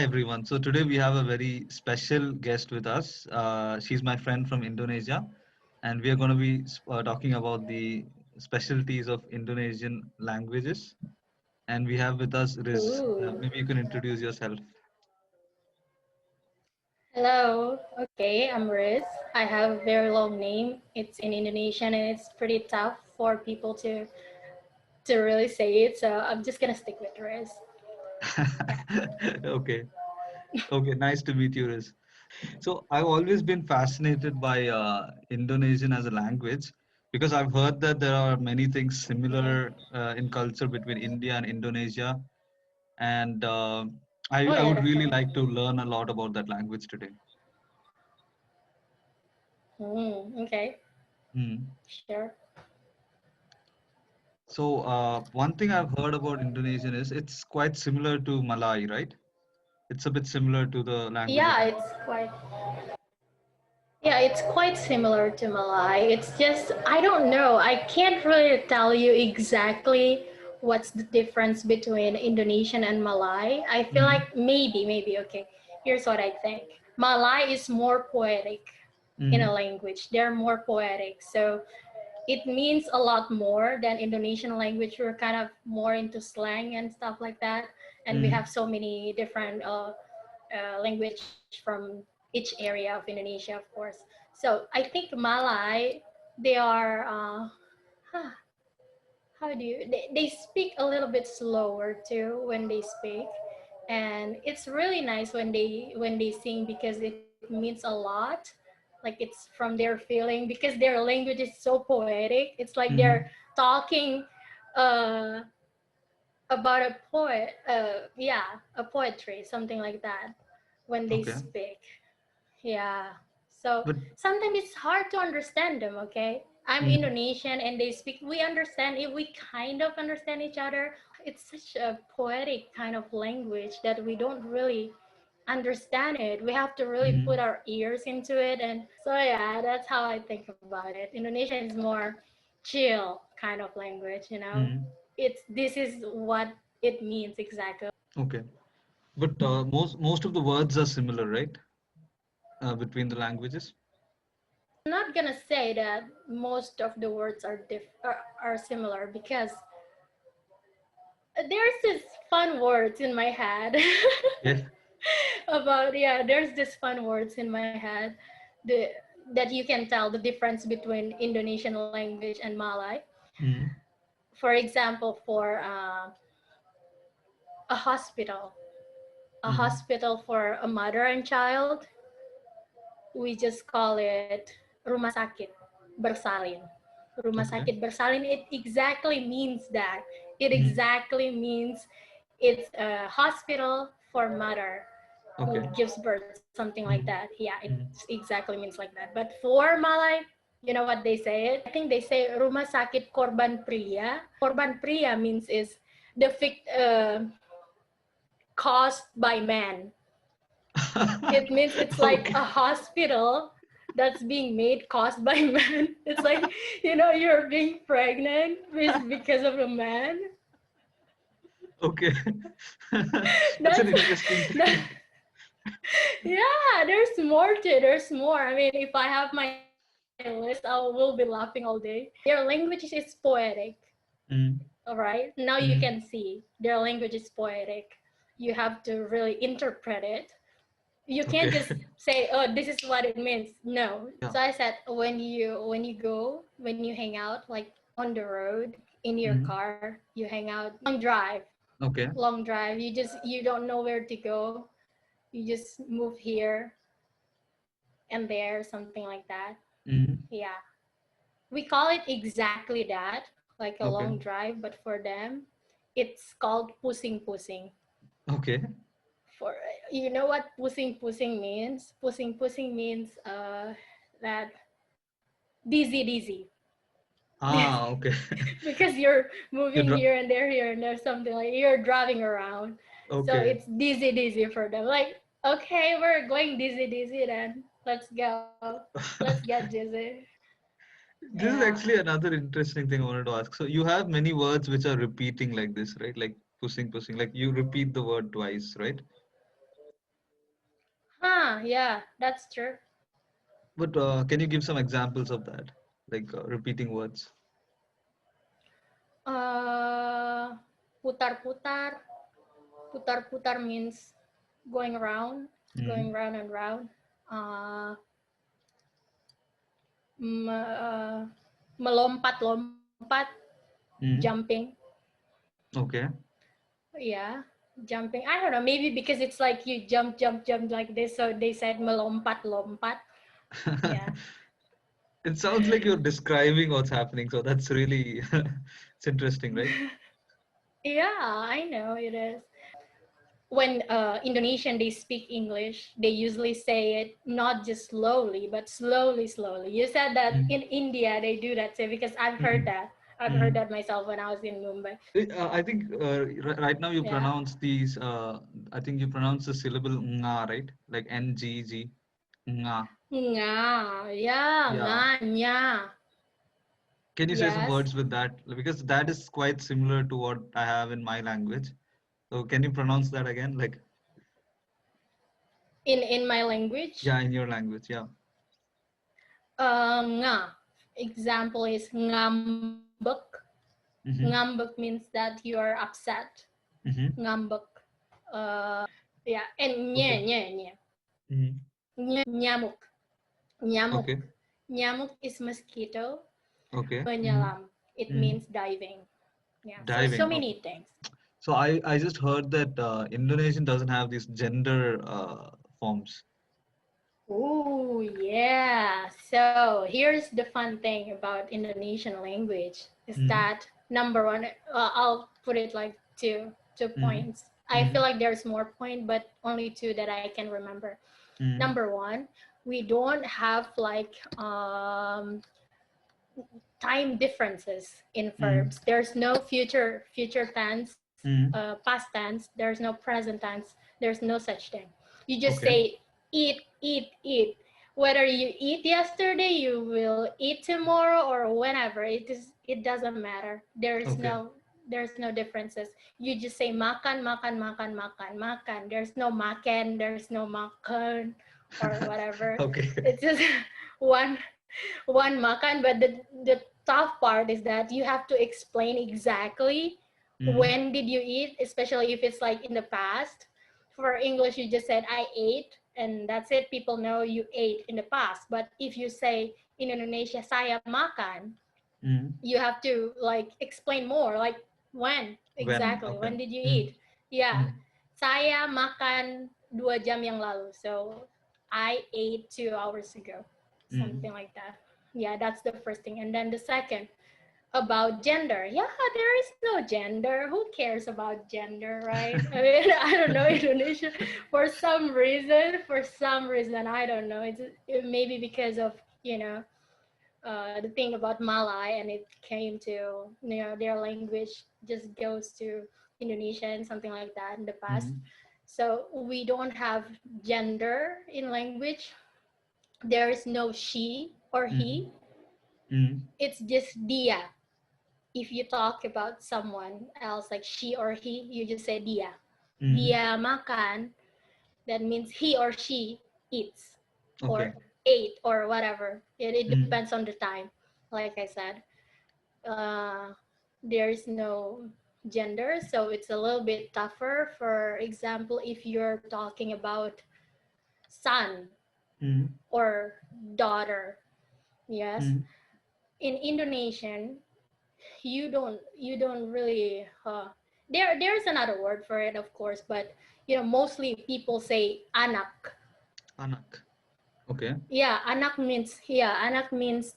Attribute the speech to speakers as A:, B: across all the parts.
A: everyone. So today we have a very special guest with us. She's my friend from Indonesia, and we are going to be talking about the specialties of Indonesian languages. And we have with us Riz.
B: Ooh.
A: Maybe you can introduce yourself.
B: Hello. Okay, I'm Riz. I have a very long name. It's in Indonesian and it's pretty tough for people to really say it. So I'm just gonna stick with Riz. Yeah.
A: Okay. Okay. Nice to meet you, Riz. So I've always been fascinated by Indonesian as a language because I've heard that there are many things
B: Mm.
A: similar in culture between India and Indonesia, and I
B: Oh yeah,
A: would really
B: definitely.
A: like to learn a lot about that language today.
B: Okay,
A: Hmm.
B: sure.
A: So one thing I've heard about Indonesian is it's quite similar to Malay, right? It's a bit similar to the language of
B: Yeah,
A: Malay.
B: it's quite similar to Malay. It's just I don't know. I can't really tell you exactly what's the difference between Indonesian and Malay. I feel
A: Hmm.
B: like maybe okay. Here's what I think. Malay is more poetic in a
A: Hmm.
B: language. They're more poetic. So it means a lot more than Indonesian language. We're kind of more into slang and stuff like that. And we have
A: Hmm.
B: so many different language from each area of Indonesia, of course. So I think Malay, they are, how do you, they speak a little bit slower too when they speak. And it's really nice when they sing because it means a lot. Like it's from their feeling because their language is so poetic. It's like they're
A: Hmm.
B: talking uh, about a poet, yeah, a poetry, something like that when they
A: Okay.
B: speak. Yeah. So
A: But
B: sometimes it's hard to understand them, okay? I'm
A: hmm.
B: Indonesian and they speak, we understand it, we kind of understand each other. It's such a poetic kind of language that we don't really understand it. We have to really put
A: Hmm.
B: our ears into it. And so, yeah, that's how I think about it. Indonesian is more chill kind of language, you know?
A: Hmm.
B: This is what it means exactly.
A: Okay. But most of the words are similar, right? Between the languages.
B: I'm not gonna say that most of the words are similar because there's this fun words in my head
A: Yes.
B: about yeah there's this fun words in my head the that you can tell the difference between Indonesian language and Malay.
A: Hmm.
B: For example, for a hospital,
A: Hmm.
B: for a mother and child, we just call it rumah sakit bersalin. Rumah
A: Okay.
B: sakit bersalin, it exactly means that. It
A: Hmm.
B: exactly means it's a hospital for mother who
A: Okay.
B: gives birth, something like that.
A: Hmm.
B: Yeah, it
A: Hmm.
B: exactly means like that. But for Malay, you know what they say it? I think they say rumah sakit korban pria. Korban pria means is the caused by man. It means it's like
A: Okay.
B: a hospital that's being made caused by man. It's like, you're being pregnant because of a man.
A: Okay. That's an
B: That's
A: interesting
B: that,
A: thing.
B: yeah, there's more to it. There's more. I mean, if I have my list, I will be laughing all day. Their language is poetic.
A: Mm.
B: All right. Now you can
A: Mm.
B: see their language is poetic. You have to really interpret it. You
A: Okay.
B: can't just say, oh, this is what it means. No.
A: Yeah.
B: So I said, when you hang out like on the road in your
A: Mm.
B: car, you hang out long drive,
A: Okay.
B: you don't know where to go. You just move here and there, something like that.
A: Mm.
B: Yeah. We call it exactly that, like a long
A: Okay.
B: drive, but for them, it's called pusing-pusing.
A: Okay.
B: For you know what pusing-pusing means? Pusing-pusing means that dizzy,
A: Ah, okay.
B: because you're
A: You
B: moving
A: dro
B: here and there, something like you're driving around. So
A: Okay.
B: it's dizzy for them. Like, okay, we're going dizzy then. Let's go. Let's get dizzy.
A: This is
B: Yeah.
A: actually another interesting thing I wanted to ask. So you have many words which are repeating like this, right? Like pushing, pushing. Like you repeat the word twice, right?
B: Yeah, that's true.
A: But can you give some examples of that, like repeating words?
B: Uh, putar-putar. Putar-putar means going around,
A: Mm-hmm.
B: going round and round. Uh, melompat-lompat,
A: Mm-hmm.
B: jumping.
A: Okay.
B: Yeah, jumping. I don't know. Maybe because it's like you jump, jump, jump like this, so they said melompat-lompat. Yeah.
A: It sounds like you're describing what's happening, so that's really it's interesting, right?
B: Yeah, I know it is. When Indonesian they speak English, they usually say it not just slowly, but slowly, slowly. You said that in
A: Mm-hmm.
B: India they do that too, because I've heard
A: Mm-hmm.
B: that. I've heard
A: Mm-hmm.
B: that myself when I was in Mumbai.
A: I think right now you
B: Yeah.
A: pronounce these. I think you pronounce the syllable nga, right? Like Ngg, nga.
B: Nga, yeah,
A: Yeah.
B: nganya.
A: Can you say some
B: Yes.
A: words with that? Because that is quite similar to what I have in my language. So can you pronounce that again? Like,
B: In my language,
A: yeah, in your language. Yeah.
B: nga. Example is ngambek.
A: Mm-hmm.
B: Ngambek means that you are upset.
A: Mm-hmm.
B: Ngambek. Yeah, and
A: Okay.
B: nye.
A: Mm-hmm.
B: Nyamuk. Nyamuk.
A: Okay.
B: Nyamuk is mosquito.
A: Okay. Mm-hmm.
B: Menyelam. It
A: Mm-hmm.
B: means diving. Yeah. So
A: Diving. Okay.
B: many things.
A: So I just heard that Indonesian doesn't have these gender forms.
B: Oh yeah. So here's the fun thing about Indonesian language is
A: Mm-hmm.
B: that number one, I'll put it like two
A: Mm-hmm.
B: points. I
A: Mm-hmm.
B: feel like there's more point, but only two that I can remember.
A: Mm-hmm.
B: Number one, we don't have like time differences in
A: Mm-hmm.
B: verbs. There's no future tense,
A: Mm-hmm.
B: past tense. There's no present tense. There's no such thing. You just
A: Okay.
B: say eat. Whether you eat yesterday, you will eat tomorrow or whenever. It doesn't matter.
A: Okay.
B: There's no differences. You just say makan. There's no makan. There's no makan or whatever.
A: Okay.
B: It's just one one makan, but the tough part is that you have to explain exactly
A: Mm-hmm.
B: when did you eat, especially if it's like in the past. For English, you just said I ate, and that's it. People know you ate in the past. But if you say in Indonesia saya makan,
A: Mm-hmm.
B: you have to like explain more, like when
A: When?
B: exactly,
A: Okay.
B: when did you
A: Mm-hmm.
B: eat. Yeah,
A: Mm-hmm.
B: saya makan 2 jam yang lalu, so I ate 2 hours ago,
A: Mm-hmm.
B: something like that. Yeah, that's the first thing. And then the second, about gender. Yeah, there is no gender. Who cares about gender, right? I mean, I don't know, Indonesia, for some reason, I don't know. It maybe because of, you know, the thing about Malay, and it came to, you know, their language just goes to Indonesian, something like that in the past.
A: Mm-hmm.
B: So we don't have gender in language. There is no she or
A: Mm-hmm.
B: he.
A: Mm-hmm.
B: It's just dia. If you talk about someone else like she or he, you just say dia.
A: Mm-hmm.
B: Dia makan, that means he or she eats or
A: Okay.
B: ate or whatever. It
A: Mm-hmm.
B: depends on the time. Like I said, uh, there is no gender, so it's a little bit tougher. For example, if you're talking about son
A: Mm-hmm.
B: or daughter, yes.
A: Mm-hmm.
B: In Indonesian, you don't really there's another word for it, of course, but you know, mostly people say anak.
A: Anak. Okay.
B: Anak means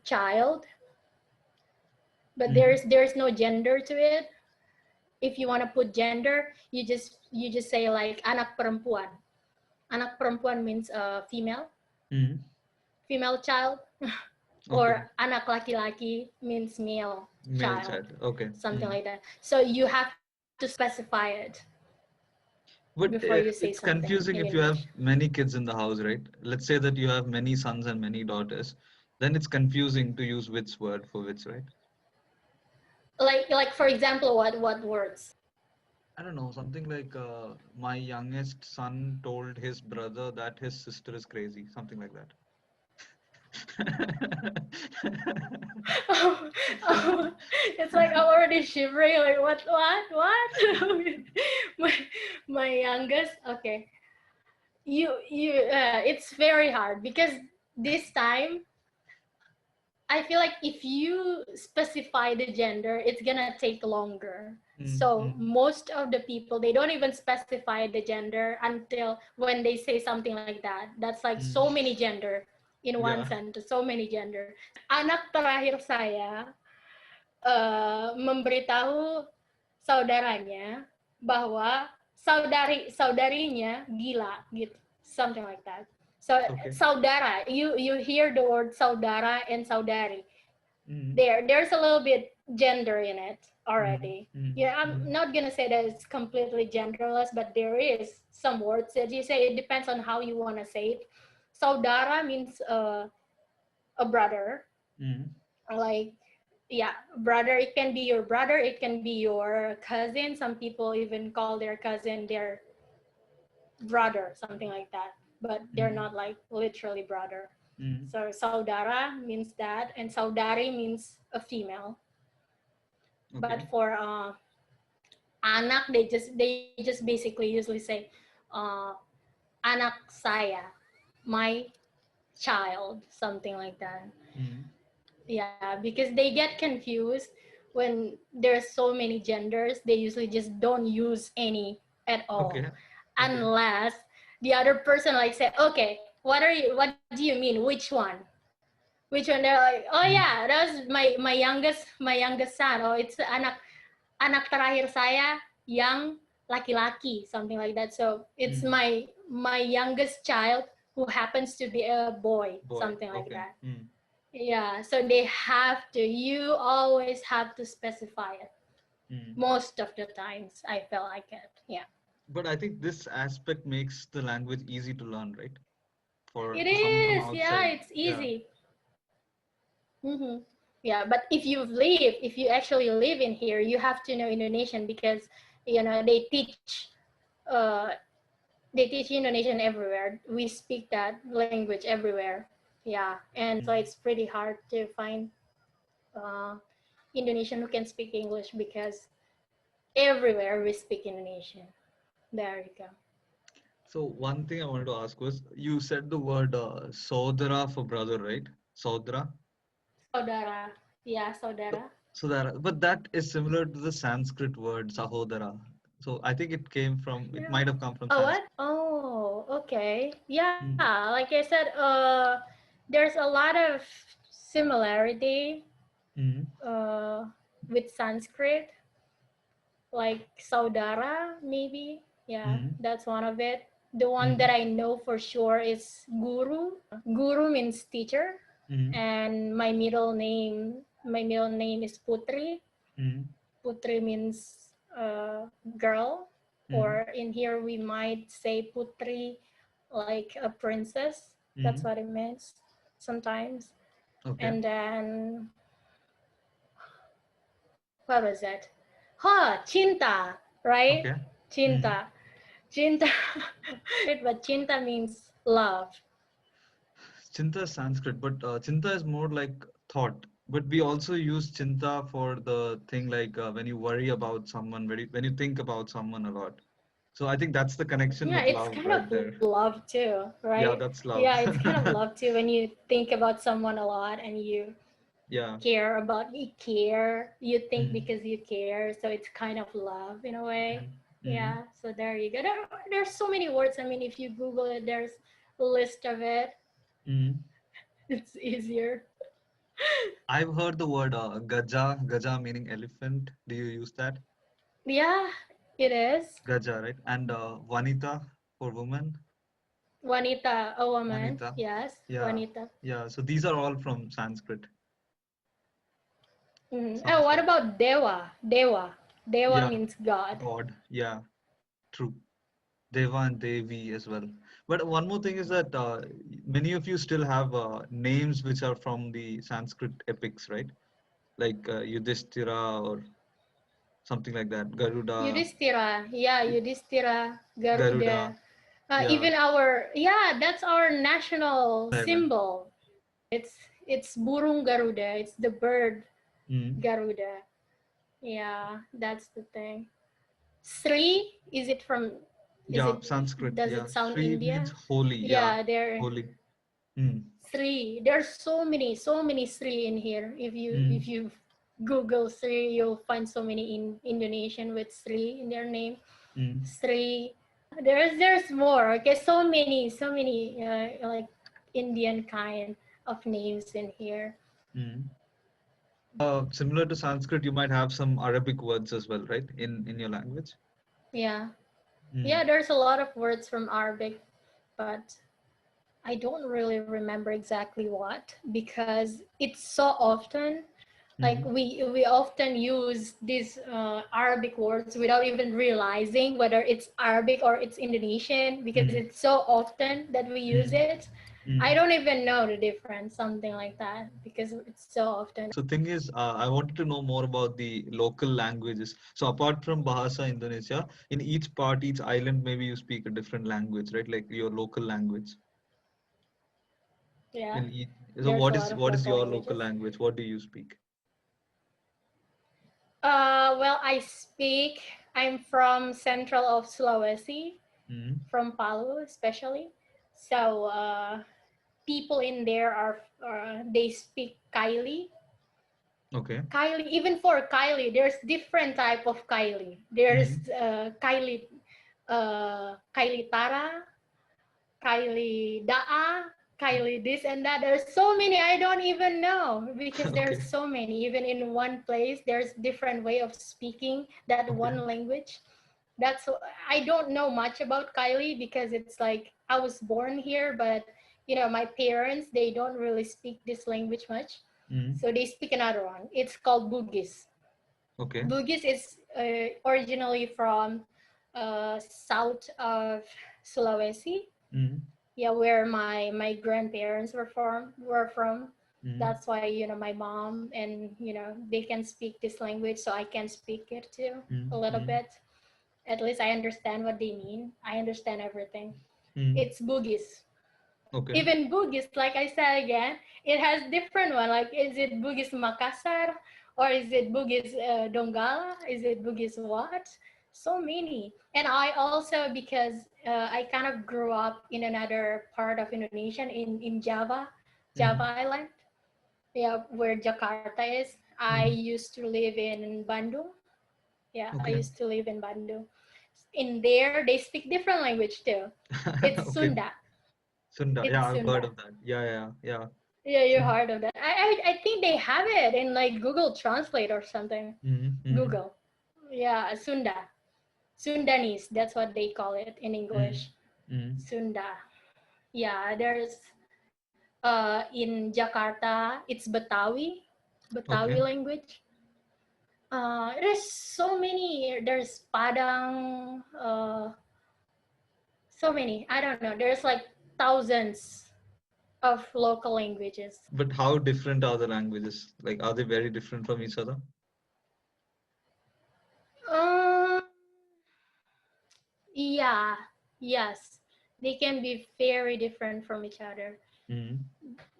B: child, but
A: Mm-hmm.
B: there's no gender to it. If you want to put gender, you just say like anak perempuan. Anak perempuan means female,
A: Mm-hmm.
B: female child.
A: Okay.
B: Or anak laki-laki means male
A: Male
B: child,
A: child. Okay.
B: something
A: Mm-hmm.
B: like that. So you have to specify it
A: But
B: before you say
A: it's
B: something in
A: confusing if you
B: English.
A: have many kids in the house, right? Let's say that you have many sons and many daughters. Then it's confusing to use which word for which, right?
B: Like for example, what words?
A: I don't know, something like my youngest son told his brother that his sister is crazy, something like
B: Oh,
A: that.
B: oh, it's like I'm already shivering. Like what? my my youngest. Okay, you. It's very hard because this time I feel like if you specify the gender, it's gonna take longer.
A: Mm,
B: So
A: mm,
B: most of the people they don't even specify the gender until when they say something like that. That's like
A: mm.
B: so many gender in one
A: Yeah.
B: sentence, so many gender. Anak terakhir saya memberitahu saudaranya bahwa saudarinya gila gitu, something like that. So
A: Okay.
B: saudara, you hear the word saudara and saudari.
A: Mm,
B: There's a little bit gender in it
A: mm,
B: already.
A: mm,
B: Yeah, I'm
A: mm,
B: not gonna say that it's completely genderless, but there is some words that you say. It depends on how you want to say it. Saudara means a brother,
A: mm.
B: like yeah, brother. It can be your brother, it can be your cousin. Some people even call their cousin their brother, something like that, but they're
A: Mm,
B: not like literally brother.
A: mm.
B: So saudara means that, and saudari means a female.
A: Okay.
B: But for anak, they just basically usually say uh, anak saya, my child, something like that.
A: Mm.
B: Yeah, because they get confused when there's so many genders. They usually just don't use any at all,
A: Okay. Okay.
B: unless the other person like say, "Okay, what do you mean? Which one? Which one?" They're like, "Oh
A: Mm,
B: yeah, that's my youngest son. Oh, it's anak terakhir saya yang laki-laki," something like that. So it's
A: mm.
B: my youngest child who happens to be a boy,
A: Boy.
B: something like
A: Okay.
B: that.
A: Mm,
B: Yeah, so you always have to specify it.
A: mm.
B: Most of the times, I felt like it. Yeah.
A: But I think this aspect makes the language easy to learn, right?
B: It
A: For someone from
B: is. Yeah,
A: outside.
B: it's
A: Yeah.
B: easy. Mm-hmm. Yeah, but if you actually live in here, you have to know Indonesian because uh, they teach Indonesian everywhere. We speak that language everywhere. Yeah, and so
A: Mm.
B: it's pretty hard to find uh, Indonesian who can speak English because everywhere we speak Indonesian. There you go.
A: So one thing I wanted to ask was, you said the word sodara for brother, right? Sodra.
B: Saudara. Yeah,
A: So,
B: saudara.
A: so that, but that is similar to the Sanskrit word sahodara. So I think it
B: Yeah.
A: might have come from
B: Oh, what?
A: Sanskrit.
B: Oh, okay. Yeah,
A: Mm,
B: like I said, there's a lot of similarity
A: mm,
B: uh, with Sanskrit, like saudara, maybe. Yeah,
A: mm,
B: that's one of it. The one
A: mm,
B: that I know for sure is guru. Guru means teacher,
A: mm,
B: and my middle name is Putri.
A: mm,
B: Putri means girl,
A: mm,
B: or in here we might say Putri like a princess. That's
A: mm.
B: what it means sometimes.
A: Okay.
B: And then what was it? Cinta, right?
A: Okay. Mm.
B: Cinta. Cinta. But cinta means love.
A: Chinta is Sanskrit, but chinta is more like thought. But we also use chinta for the thing like when you worry about someone, when you think about someone a lot. So I think that's the connection
B: Yeah,
A: with
B: it's
A: love
B: kind
A: right
B: of
A: there.
B: love too, right?
A: Yeah, that's
B: Yeah,
A: love.
B: it's kind of love too when you think about someone a lot and
A: Yeah.
B: you think
A: Mm,
B: because you care, so it's kind of love in a way.
A: mm, mm,
B: Yeah, so there you go. There's so many words. I mean, if you Google it, there's a list of it.
A: mm.
B: It's easier.
A: I've heard the word gaja meaning elephant. Do you use that?
B: Yeah, it is.
A: Gaja, right? And vanita for woman.
B: Wanita, a woman.
A: Vanita.
B: Yes,
A: Yeah.
B: Wanita.
A: Yeah. So these are all from Sanskrit.
B: Oh,
A: Sounds
B: what
A: like.
B: about Dewa? Dewa
A: Yeah.
B: means God.
A: God. Yeah. True. Deva and Devi as well. But one more thing is that many of you still have names which are from the Sanskrit epics, right? Like Yudhishthira or. something like that. Garuda,
B: Yudhishthira. Yeah, Yudhishthira,
A: Garuda.
B: Garuda.
A: Yeah,
B: Even yeah, that's our national
A: island.
B: symbol. It's burung Garuda. It's the bird
A: Mm.
B: Garuda. Yeah, that's the thing. Sri, is it from? Is
A: Yeah,
B: it?
A: Sanskrit.
B: Does
A: Yeah,
B: it sound
A: Sri
B: India?
A: means holy. Yeah,
B: Yeah, there.
A: holy. Mm.
B: Sri. There's so many Sri in here. If
A: Mm.
B: you Google Sri, you'll find so many in Indonesian with Sri in their name.
A: Mm.
B: Sri. There's more. Okay, so many like Indian kind of names in here.
A: Mm. Similar to Sanskrit, you might have some Arabic words as well, right? In your language.
B: Yeah,
A: Mm.
B: yeah. There's a lot of words from Arabic, but I don't really remember exactly what because it's so often like
A: Mm.
B: we often use these Arabic words without even realizing whether it's Arabic or it's Indonesian because
A: Mm.
B: it's so often that we use
A: Mm.
B: it. I
A: Mm.
B: don't even know the difference, something like that, because it's so often.
A: So thing is, I wanted to know more about the local languages. So apart from Bahasa Indonesia, in each part, each island, maybe you speak a different language, right? Like your local language.
B: Yeah,
A: In each, so
B: there's a lot of
A: what is
B: local
A: your
B: languages.
A: local language? What do you speak?
B: Well, I'm from central of Sulawesi,
A: Mm.
B: from Palu especially. So people in there they speak Kaili.
A: Okay.
B: Kylie, even for Kylie, there's different type of Kylie. There's
A: Mm.
B: Kylie Tara, Kylie Daa, Kylie this and that. There's so many I don't even know because there's
A: Okay.
B: so many. Even in one place, there's different way of speaking that
A: Okay.
B: one language. That's I don't know much about Kylie because it's like I was born here, but my parents they don't really speak this language much,
A: Mm.
B: so they speak another one. It's called Bugis.
A: Okay.
B: Bugis is originally from south of Sulawesi,
A: Mm.
B: yeah, where my grandparents were from.
A: Mm.
B: That's why my mom and they can speak this language, so I can speak it too a
A: Mm.
B: little
A: Mm.
B: bit. At least I understand what they mean. I understand everything.
A: Mm.
B: It's Bugis.
A: Okay.
B: Even Bugis, like I said again, it has different one. Like, is it Bugis Makassar or is it Bugis Donggala? Is it Bugis what? So many. And I also, because I kind of grew up in another part of Indonesia, in Java
A: Mm.
B: Island, yeah, where Jakarta is. I
A: Mm.
B: used to live in Bandung. Yeah, I
A: Okay.
B: used to live in Bandung. In there, they speak different language too. It's
A: Okay.
B: Sunda.
A: Sunda. Yeah,
B: It's
A: I've heard
B: Sunda.
A: of that. Yeah, yeah, yeah.
B: Yeah, you
A: Sun.
B: heard of that. I think they have it in like Google Translate or something.
A: Mm. Mm.
B: Google. Yeah, Sunda. Sundanese, that's what they call it in
A: Mm.
B: English.
A: Mm.
B: Sunda. Yeah, there's in Jakarta, it's Betawi
A: Okay.
B: language. There's so many. There's Padang, so many. I don't know. There's like thousands of local languages.
A: But how different are the languages? Like, are they very different from each other?
B: Um, yeah, yes, they can be very different from each other.
A: Mm.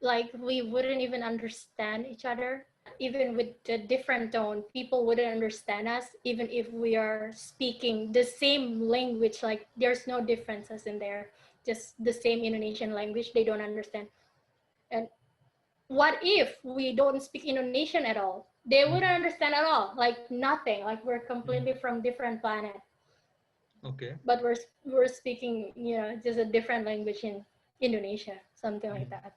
B: Like we wouldn't even understand each other. Even with the different tone, people wouldn't understand us, even if we are speaking the same language. Like there's no differences in there, just the same Indonesian language. They don't understand. And what if we don't speak Indonesian at all? They wouldn't
A: Mm.
B: understand at all. Like nothing. Like we're
A: Mm.
B: completely from different planet.
A: Okay.
B: But we're speaking just a different language in Indonesia, something like
A: Mm.
B: that.